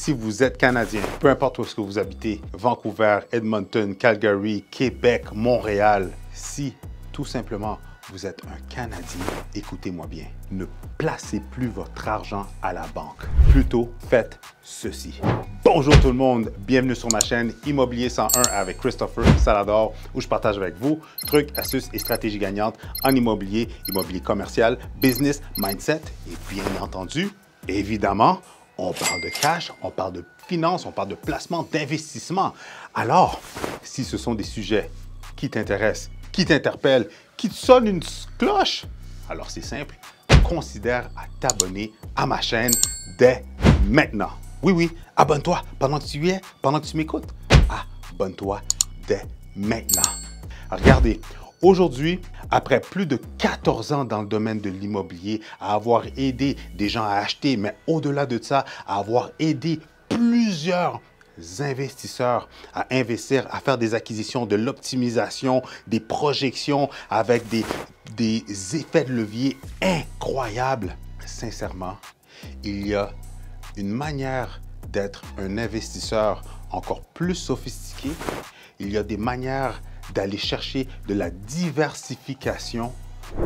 si vous êtes Canadien, peu importe où est-ce que vous habitez, Vancouver, Edmonton, Calgary, Québec, Montréal, si tout simplement vous êtes un Canadien, écoutez-moi bien, ne placez plus votre argent à la banque. Plutôt, faites ceci. Bonjour tout le monde, bienvenue sur ma chaîne Immobilier 101 avec Christopher Salador, où je partage avec vous trucs, astuces et stratégies gagnantes en immobilier, immobilier commercial, business, mindset et bien entendu, évidemment, on parle de cash, on parle de finances, on parle de placement, d'investissement. Alors, si ce sont des sujets qui t'intéressent, qui t'interpellent, qui te sonnent une cloche, alors c'est simple, considère à t'abonner à ma chaîne dès maintenant. Oui, abonne-toi pendant que tu y es, pendant que tu m'écoutes. Abonne-toi dès maintenant. Regardez, aujourd'hui, après plus de 14 ans dans le domaine de l'immobilier, à avoir aidé des gens à acheter, mais au-delà de ça, à avoir aidé plusieurs investisseurs à investir, à faire des acquisitions, de l'optimisation, des projections avec des effets de levier incroyables. Sincèrement, il y a une manière d'être un investisseur encore plus sophistiqué. Il y a des manières d'aller chercher de la diversification,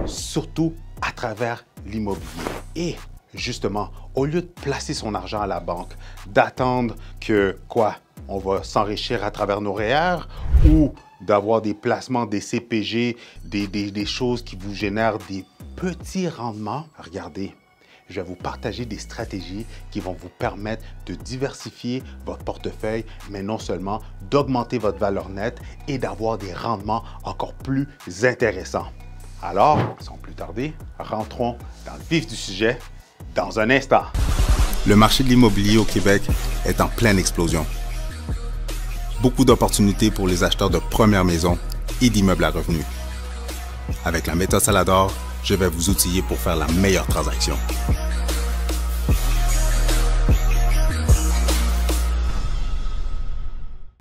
surtout à travers l'immobilier. Et justement, au lieu de placer son argent à la banque, d'attendre que, on va s'enrichir à travers nos REER ou d'avoir des placements, des CPG, des choses qui vous génèrent des petits rendements, regardez, je vais vous partager des stratégies qui vont vous permettre de diversifier votre portefeuille, mais non seulement d'augmenter votre valeur nette et d'avoir des rendements encore plus intéressants. Alors, sans plus tarder, rentrons dans le vif du sujet dans un instant. Le marché de l'immobilier au Québec est en pleine explosion. Beaucoup d'opportunités pour les acheteurs de première maison et d'immeubles à revenus. Avec la méthode Salador, je vais vous outiller pour faire la meilleure transaction.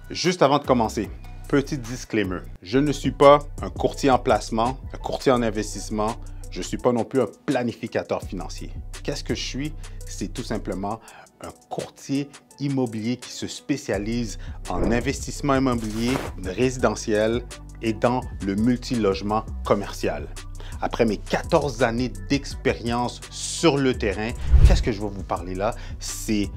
Juste avant de commencer, petit disclaimer. Je ne suis pas un courtier en placement, un courtier en investissement. Je ne suis pas non plus un planificateur financier. Qu'est-ce que je suis? C'est tout simplement un courtier immobilier qui se spécialise en investissement immobilier résidentiel et dans le multilogement commercial. Après mes 14 années d'expérience sur le terrain, qu'est-ce que je vais vous parler là? C'est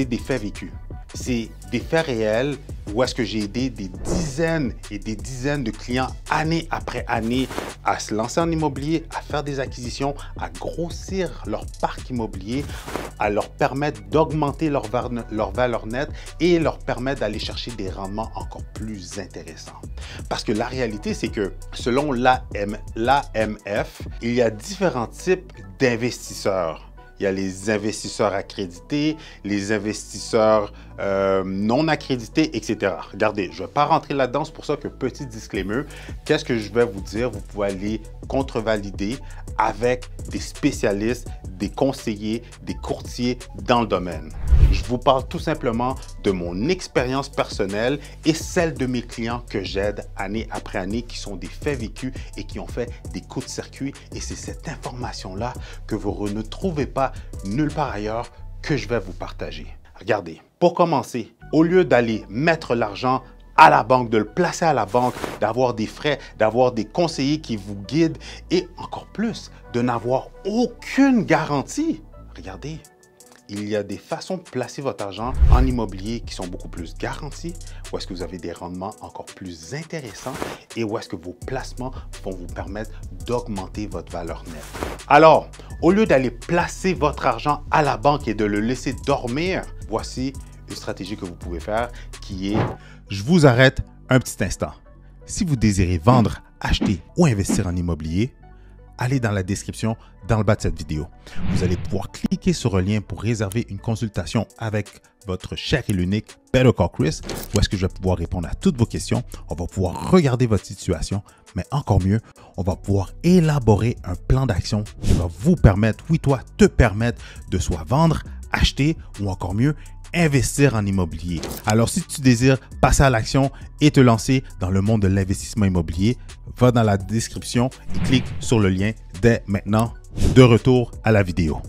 des faits vécus. C'est des faits réels où est-ce que j'ai aidé des dizaines et des dizaines de clients année après année à se lancer en immobilier, à faire des acquisitions, à grossir leur parc immobilier, à leur permettre d'augmenter leur valeur nette et leur permettre d'aller chercher des rendements encore plus intéressants. Parce que la réalité, c'est que selon l'AMF, il y a différents types d'investisseurs. Il y a les investisseurs accrédités, les investisseurs non accrédités, etc. Regardez, je ne vais pas rentrer là-dedans, c'est pour ça que petit disclaimer, qu'est-ce que je vais vous dire? Vous pouvez aller contrevalider avec des spécialistes, des conseillers, des courtiers dans le domaine. Je vous parle tout simplement de mon expérience personnelle et celle de mes clients que j'aide année après année, qui sont des faits vécus et qui ont fait des coups de circuit. Et c'est cette information-là que vous ne trouvez pas nulle part ailleurs que je vais vous partager. Regardez, pour commencer, au lieu d'aller mettre l'argent à la banque, de le placer à la banque, d'avoir des frais, d'avoir des conseillers qui vous guident et encore plus, de n'avoir aucune garantie. Regardez, il y a des façons de placer votre argent en immobilier qui sont beaucoup plus garanties, où est-ce que vous avez des rendements encore plus intéressants et où est-ce que vos placements vont vous permettre d'augmenter votre valeur nette. Alors, au lieu d'aller placer votre argent à la banque et de le laisser dormir, voici une stratégie que vous pouvez faire qui est... Je vous arrête un petit instant. Si vous désirez vendre, acheter ou investir en immobilier, allez dans la description dans le bas de cette vidéo. Vous allez pouvoir cliquer sur un lien pour réserver une consultation avec votre cher et l'unique Better Call Chris, où est-ce que je vais pouvoir répondre à toutes vos questions. On va pouvoir regarder votre situation, mais encore mieux, on va pouvoir élaborer un plan d'action qui va vous permettre, oui toi, te permettre de soit vendre, acheter ou encore mieux, investir en immobilier. Alors, si tu désires passer à l'action et te lancer dans le monde de l'investissement immobilier, va dans la description et clique sur le lien dès maintenant. De retour à la vidéo.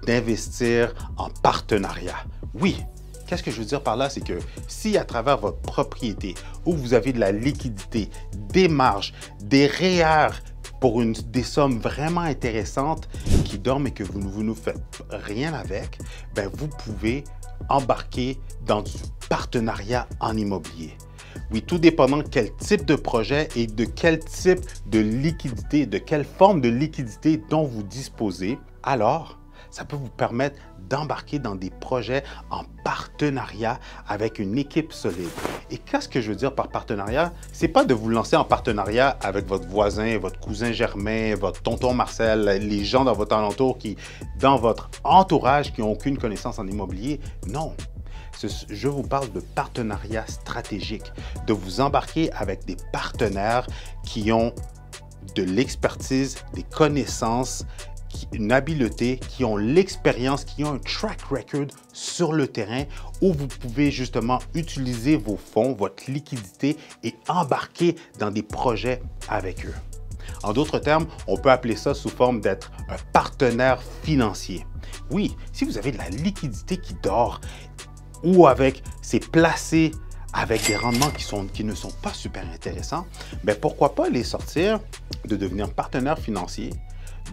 D'investir en partenariat. Oui, Qu'est-ce que je veux dire par là? C'est que si à travers votre propriété, où vous avez de la liquidité, des marges, des REER pour des sommes vraiment intéressantes qui dorment et que vous ne faites rien avec, ben vous pouvez embarquer dans du partenariat en immobilier. Oui, tout dépendant quel type de projet et de quel type de liquidité, de quelle forme de liquidité dont vous disposez, alors ça peut vous permettre d'embarquer dans des projets en partenariat avec une équipe solide. Et qu'est-ce que je veux dire par partenariat? C'est pas de vous lancer en partenariat avec votre voisin, votre cousin Germain, votre tonton Marcel, les gens dans votre alentour dans votre entourage qui n'ont aucune connaissance en immobilier. Non. Je vous parle de partenariat stratégique, de vous embarquer avec des partenaires qui ont de l'expertise, des connaissances, une habileté, qui ont l'expérience, qui ont un track record sur le terrain où vous pouvez justement utiliser vos fonds, votre liquidité et embarquer dans des projets avec eux. En d'autres termes, on peut appeler ça sous forme d'être un partenaire financier. Oui, si vous avez de la liquidité qui dort ou c'est placé avec des rendements qui ne sont pas super intéressants, mais pourquoi pas les sortir, de devenir partenaire financier,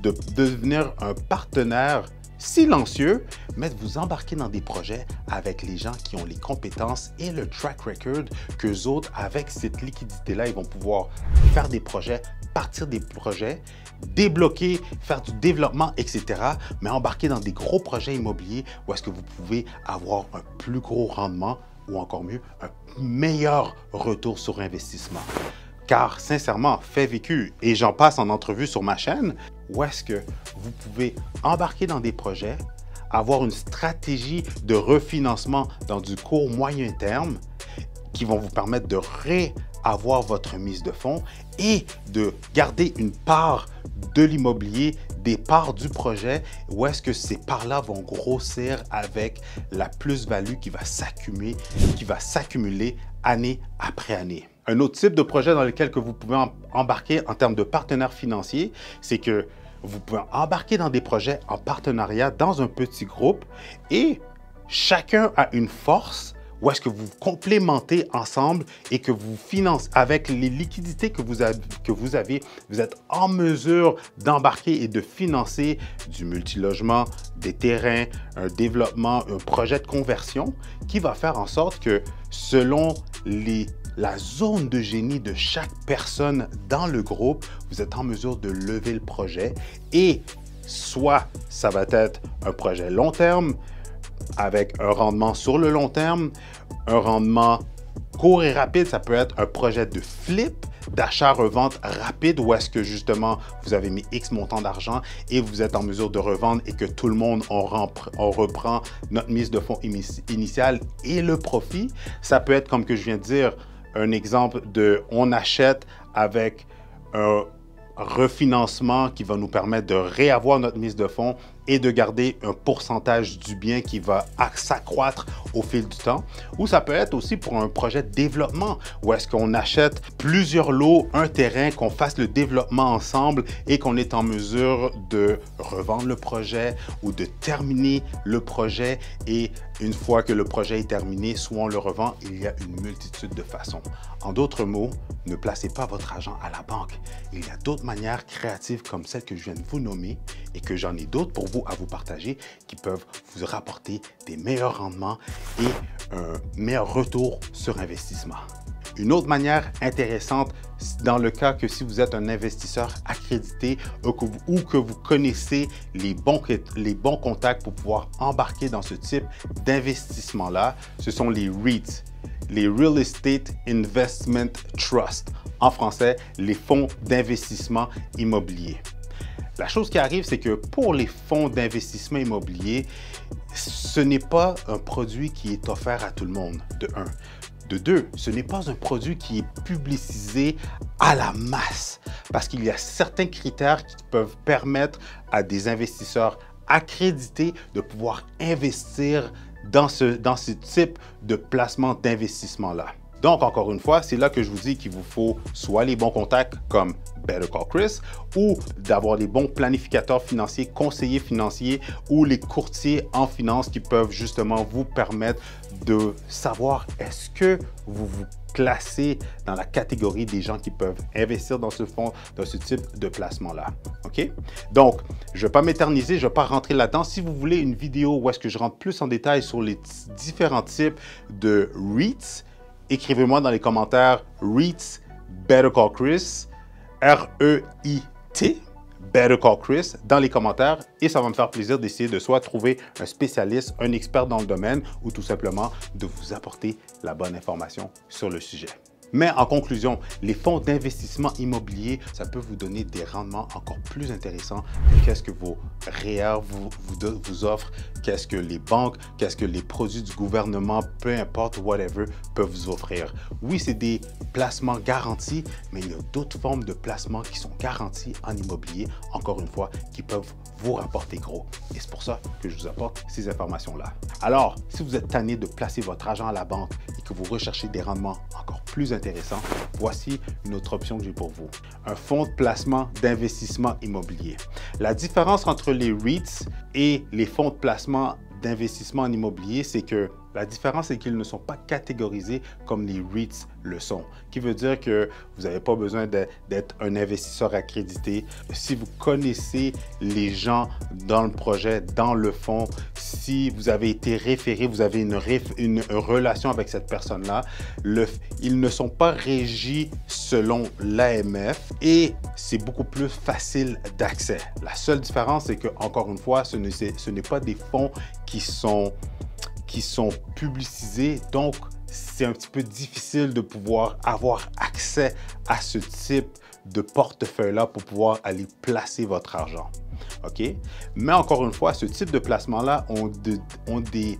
de devenir un partenaire silencieux, mais de vous embarquer dans des projets avec les gens qui ont les compétences et le track record qu'eux autres, avec cette liquidité-là, ils vont pouvoir faire des projets, partir des projets, débloquer, faire du développement, etc., mais embarquer dans des gros projets immobiliers où est-ce que vous pouvez avoir un plus gros rendement ou encore mieux, un meilleur retour sur investissement. Car sincèrement, fait vécu, et j'en passe en entrevue sur ma chaîne, où est-ce que vous pouvez embarquer dans des projets, avoir une stratégie de refinancement dans du court moyen terme qui vont vous permettre de réavoir votre mise de fonds et de garder une part de l'immobilier, des parts du projet, où est-ce que ces parts-là vont grossir avec la plus-value qui va s'accumuler année après année. Un autre type de projet dans lequel que vous pouvez embarquer en termes de partenaires financiers, c'est que vous pouvez embarquer dans des projets en partenariat dans un petit groupe et chacun a une force où est-ce que vous complémentez ensemble et que vous financez avec les liquidités que vous avez, vous êtes en mesure d'embarquer et de financer du multilogement, des terrains, un développement, un projet de conversion qui va faire en sorte que selon la zone de génie de chaque personne dans le groupe, vous êtes en mesure de lever le projet et soit ça va être un projet long terme avec un rendement sur le long terme, un rendement court et rapide, ça peut être un projet de flip, d'achat-revente rapide où est-ce que justement vous avez mis X montant d'argent et vous êtes en mesure de revendre et que tout le monde, on reprend notre mise de fonds initiale et le profit. Ça peut être, comme que je viens de dire, un exemple de on achète avec un refinancement qui va nous permettre de réavoir notre mise de fonds et de garder un pourcentage du bien qui va s'accroître au fil du temps. Ou ça peut être aussi pour un projet de développement où est-ce qu'on achète plusieurs lots, un terrain, qu'on fasse le développement ensemble et qu'on est en mesure de revendre le projet ou de terminer le projet. Et une fois que le projet est terminé, soit on le revend, il y a une multitude de façons. En d'autres mots, ne placez pas votre argent à la banque. Il y a d'autres manières créatives comme celle que je viens de vous nommer et que j'en ai d'autres pour vous à vous partager qui peuvent vous rapporter des meilleurs rendements et un meilleur retour sur investissement. Une autre manière intéressante, dans le cas que si vous êtes un investisseur accrédité ou que vous connaissez les bons contacts pour pouvoir embarquer dans ce type d'investissement-là, ce sont les REITs, les Real Estate Investment Trust. En français, les fonds d'investissement immobilier. La chose qui arrive, c'est que pour les fonds d'investissement immobilier, ce n'est pas un produit qui est offert à tout le monde, de un. De deux, ce n'est pas un produit qui est publicisé à la masse parce qu'il y a certains critères qui peuvent permettre à des investisseurs accrédités de pouvoir investir dans ce type de placement d'investissement-là. Donc, encore une fois, c'est là que je vous dis qu'il vous faut soit les bons contacts comme Better Call Chris, ou d'avoir les bons planificateurs financiers, conseillers financiers ou les courtiers en finance qui peuvent justement vous permettre de savoir est-ce que vous vous classez dans la catégorie des gens qui peuvent investir dans ce fonds, dans ce type de placement-là. OK? Donc, je ne vais pas m'éterniser, je ne vais pas rentrer là-dedans. Si vous voulez une vidéo où est-ce que je rentre plus en détail sur les différents types de REITs, écrivez-moi dans les commentaires REITs Better Call Chris, R-E-I-T, Better Call Chris dans les commentaires et ça va me faire plaisir d'essayer de soit trouver un spécialiste, un expert dans le domaine ou tout simplement de vous apporter la bonne information sur le sujet. Mais en conclusion, les fonds d'investissement immobilier, ça peut vous donner des rendements encore plus intéressants que qu'est-ce que vos REER vous offrent, qu'est-ce que les banques, qu'est-ce que les produits du gouvernement, peu importe, whatever, peuvent vous offrir. Oui, c'est des placements garantis, mais il y a d'autres formes de placements qui sont garantis en immobilier, encore une fois, qui peuvent vous rapporter gros. Et c'est pour ça que je vous apporte ces informations-là. Alors, si vous êtes tanné de placer votre argent à la banque et que vous recherchez des rendements encore plus intéressants, voici une autre option que j'ai pour vous. Un fonds de placement d'investissement immobilier. La différence entre les REITs et les fonds de placement d'investissement en immobilier, c'est que la différence, c'est qu'ils ne sont pas catégorisés comme les REITs le sont, qui veut dire que vous n'avez pas besoin d'être un investisseur accrédité. Si vous connaissez les gens dans le projet, dans le fonds, si vous avez été référé, vous avez une relation avec cette personne-là, ils ne sont pas régis selon l'AMF et c'est beaucoup plus facile d'accès. La seule différence, c'est que, encore une fois, ce n'est pas des fonds qui sont publicisés, donc c'est un petit peu difficile de pouvoir avoir accès à ce type de portefeuille-là pour pouvoir aller placer votre argent. OK? Mais encore une fois, ce type de placement-là ont des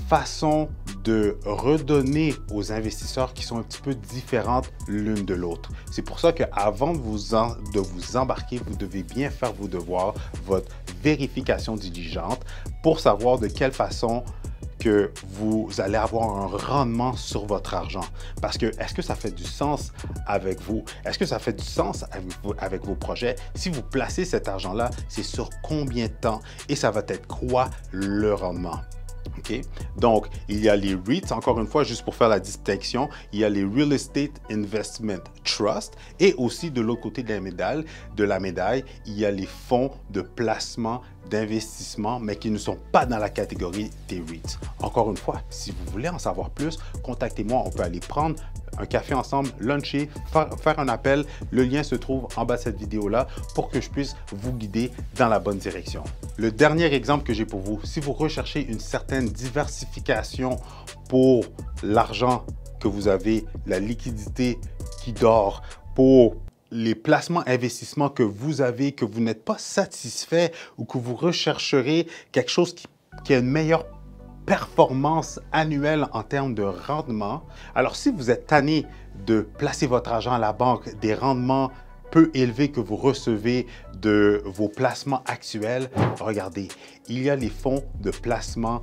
façons de redonner aux investisseurs qui sont un petit peu différentes l'une de l'autre. C'est pour ça qu'avant de vous embarquer, vous devez bien faire vos devoirs, votre vérification diligente pour savoir de quelle façon que vous allez avoir un rendement sur votre argent. Parce que, est-ce que ça fait du sens avec vous? Est-ce que ça fait du sens avec vos projets? Si vous placez cet argent-là, c'est sur combien de temps? Et ça va être quoi le rendement? OK? Donc, il y a les REITs, encore une fois, juste pour faire la distinction, il y a les Real Estate Investment Trust et aussi de l'autre côté de la médaille, il y a les fonds de placement d'investissement, mais qui ne sont pas dans la catégorie des REITs. Encore une fois, si vous voulez en savoir plus, contactez-moi, on peut aller prendre un café ensemble, luncher, faire un appel. Le lien se trouve en bas de cette vidéo-là pour que je puisse vous guider dans la bonne direction. Le dernier exemple que j'ai pour vous, si vous recherchez une certaine diversification pour l'argent que vous avez, la liquidité qui dort, pour les placements investissements que vous avez, que vous n'êtes pas satisfait ou que vous rechercherez quelque chose qui a une meilleure performance annuelle en termes de rendement. Alors, si vous êtes tanné de placer votre argent à la banque, des rendements peu élevés que vous recevez de vos placements actuels, regardez, il y a les fonds de placement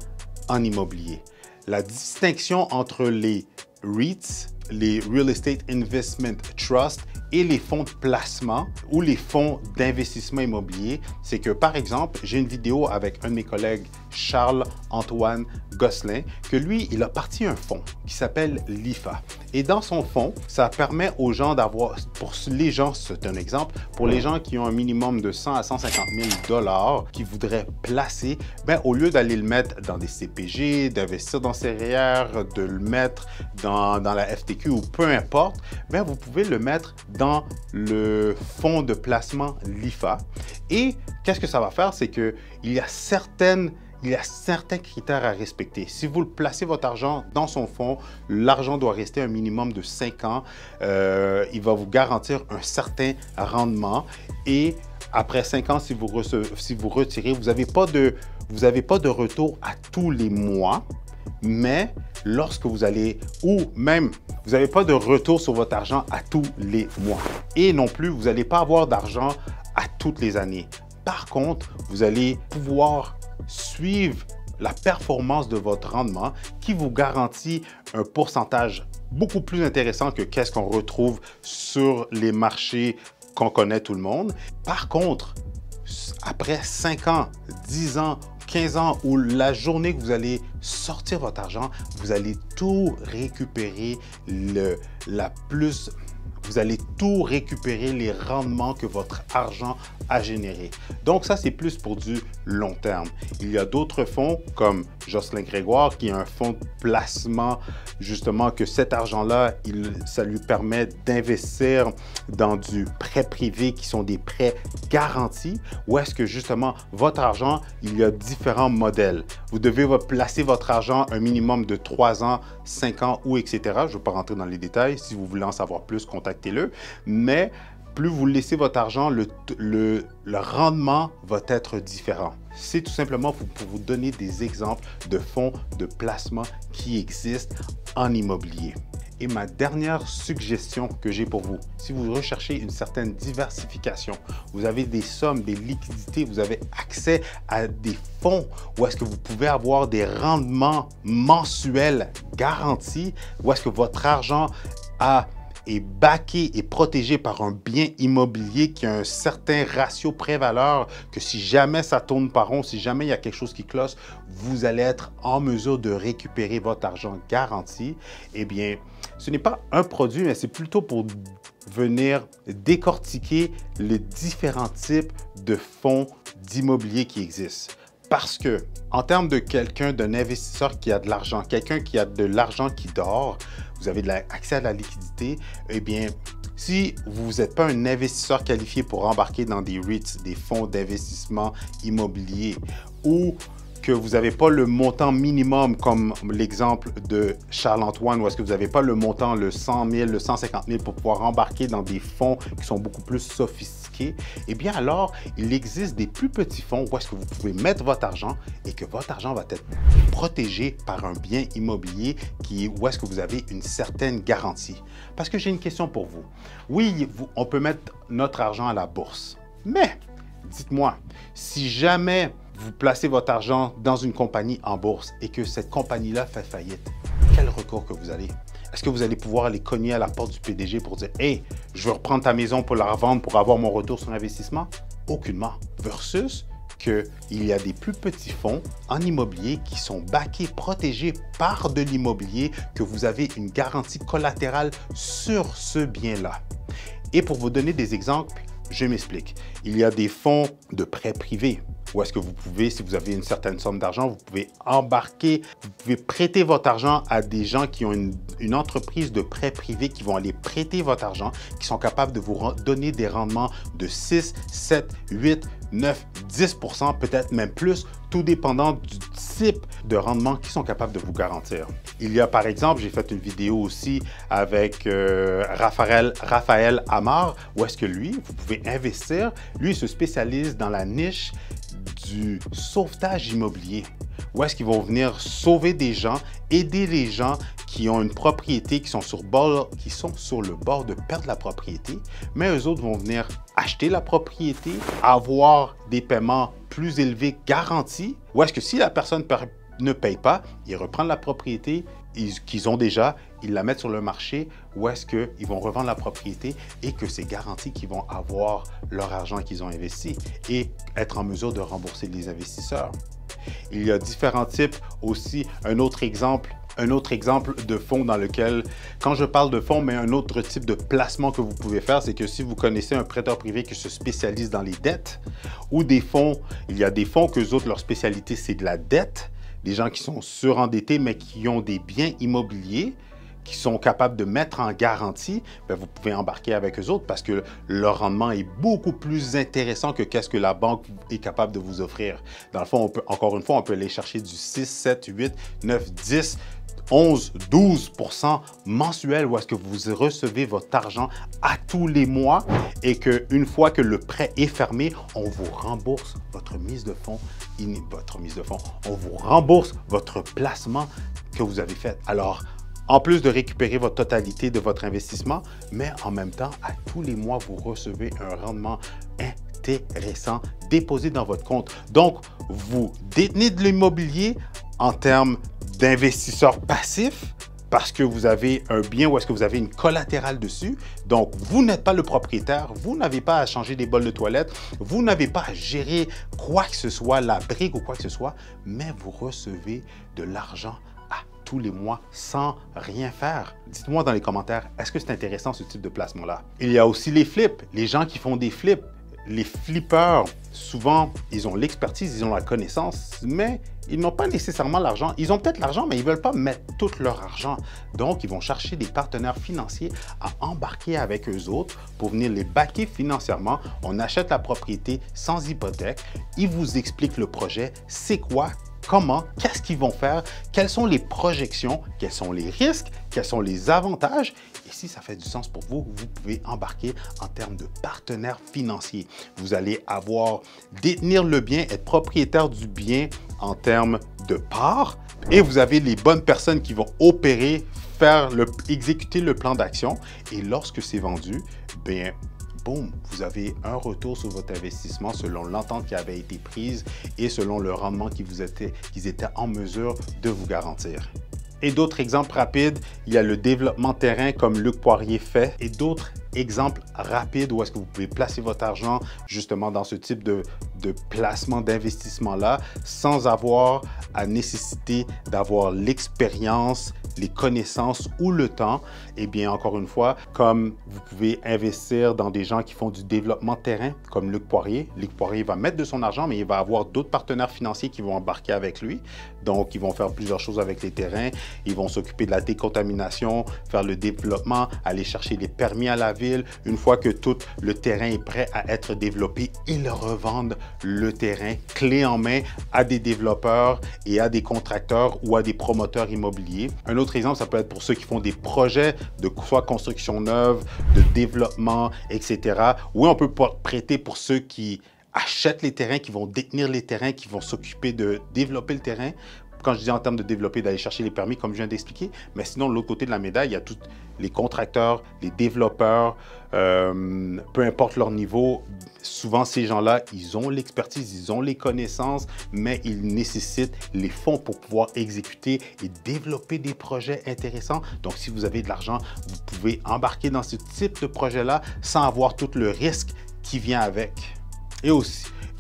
en immobilier. La distinction entre les REITs, les Real Estate Investment Trust et les fonds de placement ou les fonds d'investissement immobilier, c'est que, par exemple, j'ai une vidéo avec un de mes collègues, Charles-Antoine Gosselin, que lui, il a parti un fonds qui s'appelle l'IFA. Et dans son fonds, ça permet aux gens d'avoir, pour les gens, c'est un exemple, pour les gens qui ont un minimum de 100 à 150 000 $ qui voudraient placer, ben, au lieu d'aller le mettre dans des CPG, d'investir dans ses REER, de le mettre dans la FTQ ou peu importe, ben, vous pouvez le mettre dans le fonds de placement l'IFA. Et qu'est-ce que ça va faire? C'est qu'il y a certains critères à respecter. Si vous placez votre argent dans son fonds, l'argent doit rester un minimum de 5 ans. Il va vous garantir un certain rendement. Et après 5 ans, si vous retirez, vous n'avez pas de retour à tous les mois. Mais lorsque vous allez, ou même, vous n'avez pas de retour sur votre argent à tous les mois. Et non plus, vous n'allez pas avoir d'argent à toutes les années. Par contre, vous allez pouvoir suivre la performance de votre rendement qui vous garantit un pourcentage beaucoup plus intéressant que qu'est-ce qu'on retrouve sur les marchés qu'on connaît tout le monde. Par contre, après 5 ans, 10 ans, 15 ans, ou la journée que vous allez sortir votre argent, vous allez tout récupérer vous allez tout récupérer les rendements que votre argent a générés. Donc ça, c'est plus pour du long terme. Il y a d'autres fonds comme Jocelyn Grégoire qui a un fonds de placement, justement, que cet argent-là, ça lui permet d'investir dans du prêt privé qui sont des prêts garantis, où est-ce que justement votre argent, il y a différents modèles. Vous devez placer votre argent un minimum de 3 ans, 5 ans ou etc. Je ne vais pas rentrer dans les détails. Si vous voulez en savoir plus, contactez-le. Mais plus vous laissez votre argent, le rendement va être différent. C'est tout simplement pour vous donner des exemples de fonds de placement qui existent en immobilier. Et ma dernière suggestion que j'ai pour vous, si vous recherchez une certaine diversification, vous avez des sommes, des liquidités, vous avez accès à des fonds où est-ce que vous pouvez avoir des rendements mensuels garantis, où est-ce que votre argent est backé et protégé par un bien immobilier qui a un certain ratio prix-valeur, que si jamais ça tourne pas rond, si jamais il y a quelque chose qui cloche, vous allez être en mesure de récupérer votre argent garanti. Eh bien, ce n'est pas un produit, mais c'est plutôt pour venir décortiquer les différents types de fonds d'immobilier qui existent. Parce que, en termes de d'un investisseur qui a de l'argent, quelqu'un qui a de l'argent qui dort, vous avez accès à la liquidité, eh bien, si vous n'êtes pas un investisseur qualifié pour embarquer dans des REITs, des fonds d'investissement immobilier, ou que vous n'avez pas le montant minimum comme l'exemple de Charles-Antoine, où est-ce que vous n'avez pas le montant, le 100 000, le 150 000 pour pouvoir embarquer dans des fonds qui sont beaucoup plus sophistiqués, eh bien alors, il existe des plus petits fonds où est-ce que vous pouvez mettre votre argent et que votre argent va être protégé par un bien immobilier où est-ce que vous avez une certaine garantie. Parce que j'ai une question pour vous. Oui, on peut mettre notre argent à la bourse, mais dites-moi, si jamais vous placez votre argent dans une compagnie en bourse et que cette compagnie-là fait faillite, quel recours que vous avez? Est-ce que vous allez pouvoir aller cogner à la porte du PDG pour dire « Hey, je veux reprendre ta maison pour la revendre pour avoir mon retour sur investissement » ? Aucunement. Versus qu'il y a des plus petits fonds en immobilier qui sont backés, protégés par de l'immobilier, que vous avez une garantie collatérale sur ce bien-là. Et pour vous donner des exemples, je m'explique. Il y a des fonds de prêts privés où est-ce que vous pouvez, si vous avez une certaine somme d'argent, vous pouvez embarquer, vous pouvez prêter votre argent à des gens qui ont une entreprise de prêts privés qui vont aller prêter votre argent, qui sont capables de vous donner des rendements de 6, 7, 8, 9, 10%, peut-être même plus, tout dépendant du type de rendement qu'ils sont capables de vous garantir. Il y a par exemple, j'ai fait une vidéo aussi avec Raphaël Amar, où est-ce que lui, vous pouvez investir, lui il se spécialise dans la niche du sauvetage immobilier, où est-ce qu'ils vont venir sauver des gens, aider les gens qui ont une propriété, qui sont sur le bord de perdre la propriété, mais eux autres vont venir acheter la propriété, avoir des paiements plus élevés garantis, ou est-ce que si la personne ne paye pas, ils reprennent la propriété qu'ils ont déjà, ils la mettent sur le marché, ou est-ce qu'ils vont revendre la propriété et que c'est garanti qu'ils vont avoir leur argent qu'ils ont investi et être en mesure de rembourser les investisseurs. Il y a différents types aussi. Un autre exemple de fonds dans lequel, quand je parle de fonds, mais un autre type de placement que vous pouvez faire, c'est que si vous connaissez un prêteur privé qui se spécialise dans les dettes ou des fonds, il y a des fonds qu'eux autres, leur spécialité, c'est de la dette. Des gens qui sont surendettés, mais qui ont des biens immobiliers, qui sont capables de mettre en garantie, bien, vous pouvez embarquer avec eux autres parce que leur rendement est beaucoup plus intéressant que qu'est-ce que la banque est capable de vous offrir. Dans le fond, encore une fois, on peut aller chercher du 6, 7, 8, 9, 10, 11, 12% mensuel où est-ce que vous recevez votre argent à tous les mois et qu'une fois que le prêt est fermé, on vous rembourse votre mise de fonds, on vous rembourse votre placement que vous avez fait. Alors, en plus de récupérer votre totalité de votre investissement, mais en même temps, à tous les mois, vous recevez un rendement intéressant déposé dans votre compte. Donc, vous détenez de l'immobilier en termes d'investisseurs passifs, parce que vous avez un bien ou est-ce que vous avez une collatérale dessus. Donc, vous n'êtes pas le propriétaire, vous n'avez pas à changer des bols de toilette, vous n'avez pas à gérer quoi que ce soit, la brique ou quoi que ce soit, mais vous recevez de l'argent tous les mois sans rien faire. Dites-moi dans les commentaires, est-ce que c'est intéressant ce type de placement-là? Il y a aussi les flips, les gens qui font des flips. Les flippers, souvent, ils ont l'expertise, ils ont la connaissance, mais ils n'ont pas nécessairement l'argent. Ils ont peut-être l'argent, mais ils ne veulent pas mettre tout leur argent. Donc, ils vont chercher des partenaires financiers à embarquer avec eux autres pour venir les backer financièrement. On achète la propriété sans hypothèque. Ils vous expliquent le projet, c'est quoi, comment, qu'est-ce qu'ils vont faire, quelles sont les projections, quels sont les risques, quels sont les avantages. Et si ça fait du sens pour vous, vous pouvez embarquer en termes de partenaires financiers. Vous allez détenir le bien, être propriétaire du bien en termes de parts. Et vous avez les bonnes personnes qui vont opérer, exécuter le plan d'action. Et lorsque c'est vendu, bien, boum, vous avez un retour sur votre investissement selon l'entente qui avait été prise et selon le rendement qu'ils étaient en mesure de vous garantir. Et d'autres exemples rapides, il y a le développement terrain comme Luc Poirier fait et d'autres exemples rapides où est-ce que vous pouvez placer votre argent justement dans ce type de placement d'investissement-là sans avoir à nécessiter d'avoir l'expérience, les connaissances ou le temps. Eh bien, encore une fois, comme vous pouvez investir dans des gens qui font du développement terrain comme Luc Poirier. Luc Poirier va mettre de son argent, mais il va avoir d'autres partenaires financiers qui vont embarquer avec lui. Donc, ils vont faire plusieurs choses avec les terrains. Ils vont s'occuper de la décontamination, faire le développement, aller chercher les permis à la ville. Une fois que tout le terrain est prêt à être développé, ils revendent le terrain clé en main à des développeurs et à des contracteurs ou à des promoteurs immobiliers. Un autre exemple, ça peut être pour ceux qui font des projets de soit construction neuve, de développement, etc. Oui, on peut prêter pour ceux qui achètent les terrains, qui vont détenir les terrains, qui vont s'occuper de développer le terrain. Quand je dis en termes de développer, d'aller chercher les permis, comme je viens d'expliquer, mais sinon, de l'autre côté de la médaille, il y a tous les contracteurs, les développeurs, peu importe leur niveau. Souvent, ces gens-là, ils ont l'expertise, ils ont les connaissances, mais ils nécessitent les fonds pour pouvoir exécuter et développer des projets intéressants. Donc, si vous avez de l'argent, vous pouvez embarquer dans ce type de projet-là sans avoir tout le risque qui vient avec. Et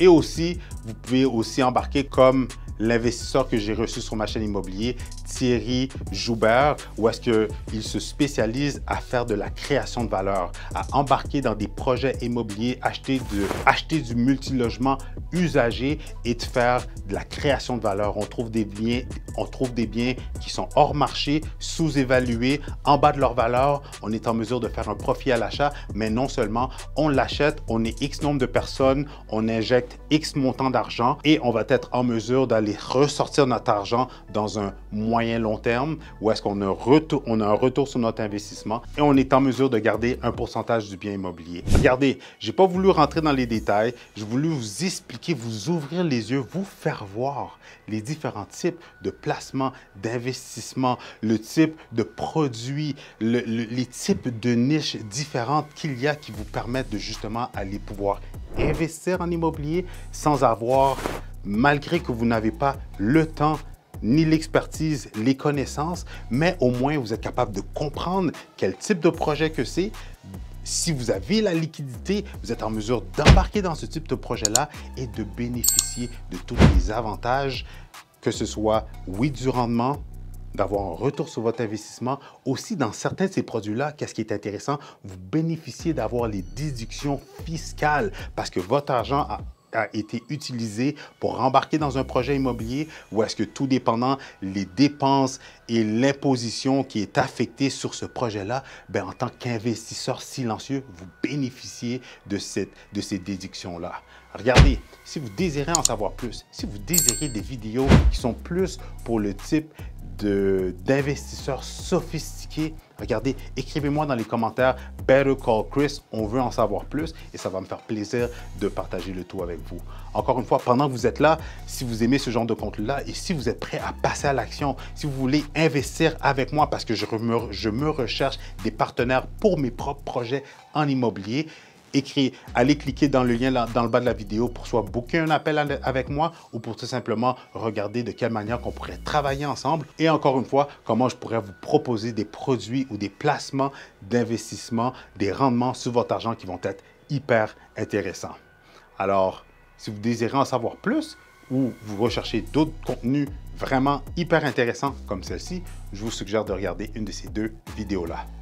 aussi, vous pouvez aussi embarquer comme l'investisseur que j'ai reçu sur ma chaîne immobilier, Thierry Joubert, où est-ce qu'il se spécialise à faire de la création de valeur, à embarquer dans des projets immobiliers, acheter du multilogement usagé et de faire de la création de valeur. On trouve des biens qui sont hors marché, sous-évalués, en bas de leur valeur. On est en mesure de faire un profit à l'achat, mais non seulement on l'achète, on est X nombre de personnes, on injecte X montant d'argent et on va être en mesure d'aller ressortir notre argent dans un moyen long terme où est-ce qu'on a un retour sur notre investissement et on est en mesure de garder un pourcentage du bien immobilier. Regardez, je n'ai pas voulu rentrer dans les détails, j'ai voulu vous expliquer, vous ouvrir les yeux, vous faire voir les différents types de placements, d'investissements, le type de produits, les types de niches différentes qu'il y a qui vous permettent de justement aller pouvoir investir en immobilier sans avoir, malgré que vous n'avez pas le temps ni l'expertise, les connaissances, mais au moins vous êtes capable de comprendre quel type de projet que c'est. Si vous avez la liquidité, vous êtes en mesure d'embarquer dans ce type de projet-là et de bénéficier de tous les avantages, que ce soit, oui, du rendement, d'avoir un retour sur votre investissement. Aussi, dans certains de ces produits-là, qu'est-ce qui est intéressant? Vous bénéficiez d'avoir les déductions fiscales parce que votre argent a été utilisé pour embarquer dans un projet immobilier ou est-ce que tout dépendant les dépenses et l'imposition qui est affectée sur ce projet-là, bien, en tant qu'investisseur silencieux, vous bénéficiez de ces déductions-là. Regardez, si vous désirez en savoir plus, si vous désirez des vidéos qui sont plus pour le type d'investisseurs sophistiqués, regardez, écrivez-moi dans les commentaires « Better Call Chris », on veut en savoir plus et ça va me faire plaisir de partager le tout avec vous. Encore une fois, pendant que vous êtes là, si vous aimez ce genre de contenu-là et si vous êtes prêt à passer à l'action, si vous voulez investir avec moi parce que je me recherche des partenaires pour mes propres projets en immobilier, allez cliquer dans le lien dans le bas de la vidéo pour soit booker un appel avec moi ou pour tout simplement regarder de quelle manière qu'on pourrait travailler ensemble. Et encore une fois, comment je pourrais vous proposer des produits ou des placements d'investissement, des rendements sur votre argent qui vont être hyper intéressants. Alors, si vous désirez en savoir plus ou vous recherchez d'autres contenus vraiment hyper intéressants comme celle-ci, je vous suggère de regarder une de ces deux vidéos-là.